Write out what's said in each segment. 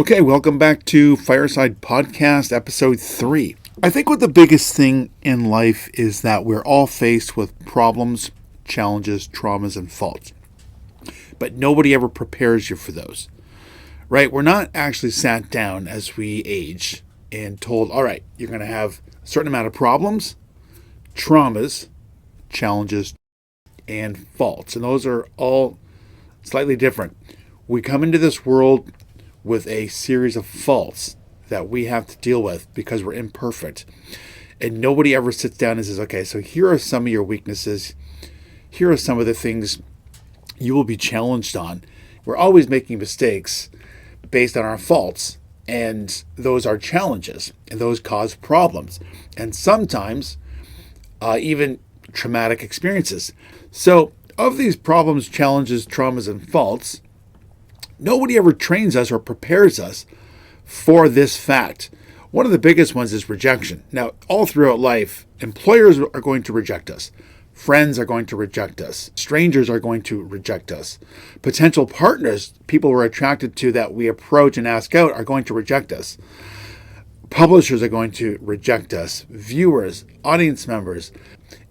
Okay, welcome back to Fireside Podcast, Episode 3. I think what the biggest thing in life is that we're all faced with problems, challenges, traumas, and faults. But nobody ever prepares you for those, right? We're not actually sat down as we age and told, all right, you're going to have a certain amount of problems, traumas, challenges, and faults. And those are all slightly different. We come into this world with a series of faults that we have to deal with because we're imperfect. And nobody ever sits down and says, okay, so here are some of your weaknesses. Here are some of the things you will be challenged on. We're always making mistakes based on our faults, and those are challenges, and those cause problems, and sometimes even traumatic experiences. So of these problems, challenges, traumas, and faults, nobody ever trains us or prepares us for this fact. One of the biggest ones is rejection. Now, all throughout life, employers are going to reject us. Friends are going to reject us. Strangers are going to reject us. Potential partners, people we're attracted to that we approach and ask out, are going to reject us. Publishers are going to reject us. Viewers, audience members.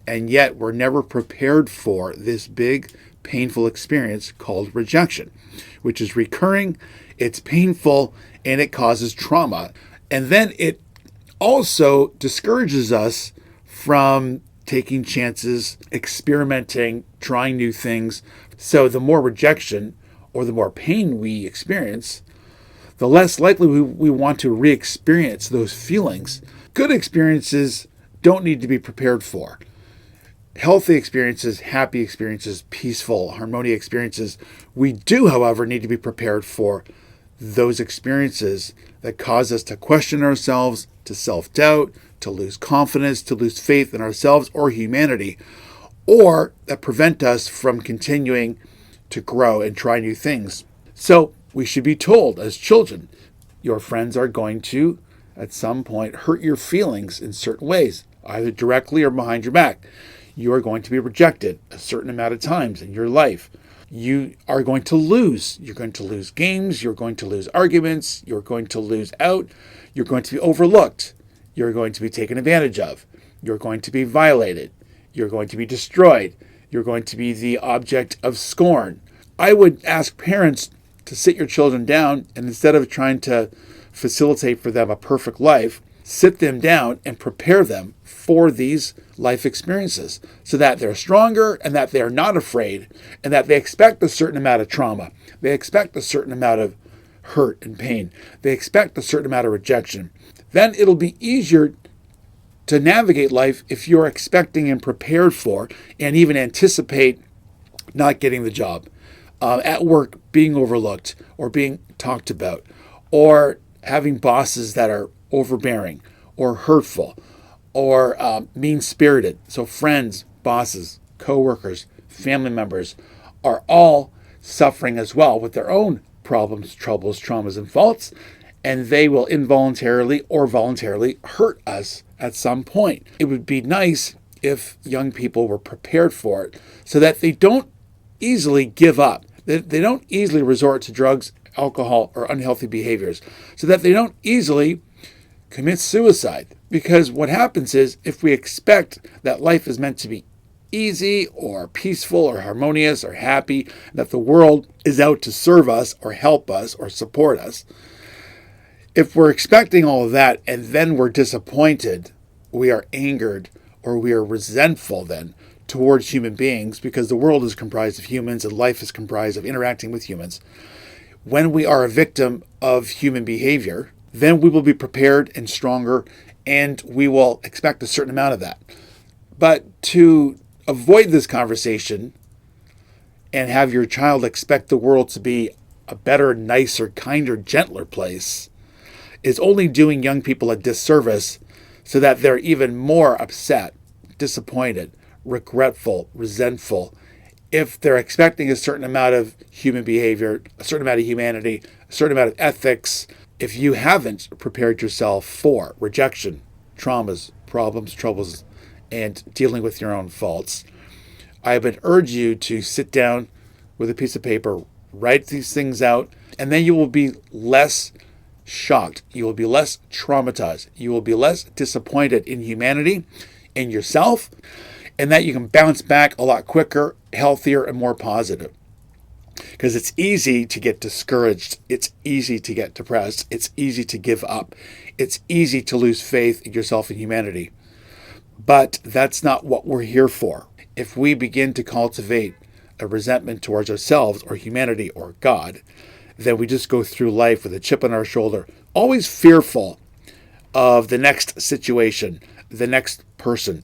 And yet we're never prepared for this big, painful experience called rejection, which is recurring, it's painful, and it causes trauma. And then it also discourages us from taking chances, experimenting, trying new things. So the more rejection or the more pain we experience, the less likely we want to re-experience those feelings. Good experiences don't need to be prepared for. Healthy experiences, happy experiences, peaceful, harmonious experiences. We do, however, need to be prepared for those experiences that cause us to question ourselves, to self-doubt, to lose confidence, to lose faith in ourselves or humanity, or that prevent us from continuing to grow and try new things. So we should be told as children, your friends are going to, at some point, hurt your feelings in certain ways, either directly or behind your back. You are going to be rejected a certain amount of times in your life. You are going to lose. You're going to lose games. You're going to lose arguments. You're going to lose out. You're going to be overlooked. You're going to be taken advantage of. You're going to be violated. You're going to be destroyed. You're going to be the object of scorn. I would ask parents to sit your children down, and instead of trying to facilitate for them a perfect life, sit them down and prepare them for these life experiences so that they're stronger and that they're not afraid and that they expect a certain amount of trauma. They expect a certain amount of hurt and pain. They expect a certain amount of rejection. Then it'll be easier to navigate life if you're expecting and prepared for and even anticipate not getting the job, at work being overlooked or being talked about, or having bosses that are overbearing or hurtful or mean-spirited. So friends, bosses, co-workers, family members are all suffering as well with their own problems, troubles, traumas, and faults, and they will involuntarily or voluntarily hurt us at some point. It would be nice if young people were prepared for it so that they don't easily give up. They don't easily resort to drugs, alcohol, or unhealthy behaviors, so that they don't easily commit suicide. Because what happens is, if we expect that life is meant to be easy or peaceful or harmonious or happy, that the world is out to serve us or help us or support us, if we're expecting all of that and then we're disappointed, we are angered or we are resentful then towards human beings, because the world is comprised of humans and life is comprised of interacting with humans. When we are a victim of human behavior, then we will be prepared and stronger, and we will expect a certain amount of that. But to avoid this conversation and have your child expect the world to be a better, nicer, kinder, gentler place is only doing young people a disservice, so that they're even more upset, disappointed, regretful, resentful, if they're expecting a certain amount of human behavior, a certain amount of humanity, a certain amount of ethics, if you haven't prepared yourself for rejection, traumas, problems, troubles, and dealing with your own faults, I would urge you to sit down with a piece of paper, write these things out, and then you will be less shocked. You will be less traumatized. You will be less disappointed in humanity, in yourself, and that you can bounce back a lot quicker, healthier, and more positive. Because it's easy to get discouraged. It's easy to get depressed. It's easy to give up. It's easy to lose faith in yourself and humanity. But that's not what we're here for. If we begin to cultivate a resentment towards ourselves or humanity or God, then we just go through life with a chip on our shoulder, always fearful of the next situation, the next person,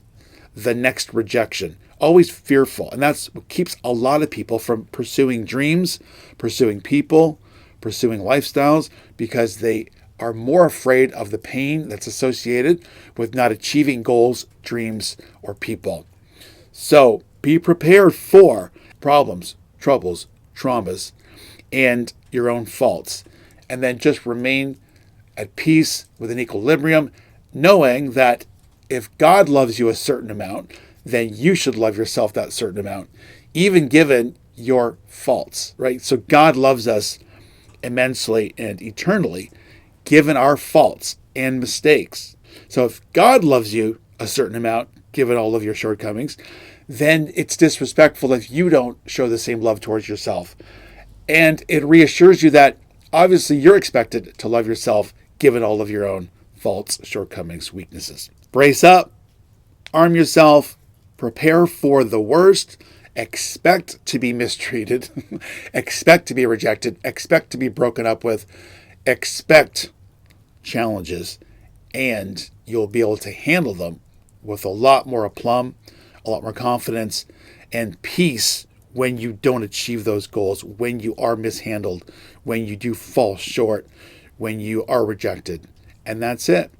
the next rejection, always fearful. And that's what keeps a lot of people from pursuing dreams, pursuing people, pursuing lifestyles, because they are more afraid of the pain that's associated with not achieving goals, dreams, or people. So be prepared for problems, troubles, traumas, and your own faults. And then just remain at peace with an equilibrium, knowing that if God loves you a certain amount, then you should love yourself that certain amount, even given your faults, right? So God loves us immensely and eternally, given our faults and mistakes. So if God loves you a certain amount, given all of your shortcomings, then it's disrespectful if you don't show the same love towards yourself. And it reassures you that obviously you're expected to love yourself, given all of your own faults, shortcomings, weaknesses. Brace up, arm yourself, prepare for the worst, expect to be mistreated, expect to be rejected, expect to be broken up with, expect challenges, and you'll be able to handle them with a lot more aplomb, a lot more confidence, and peace when you don't achieve those goals, when you are mishandled, when you do fall short, when you are rejected. And that's it.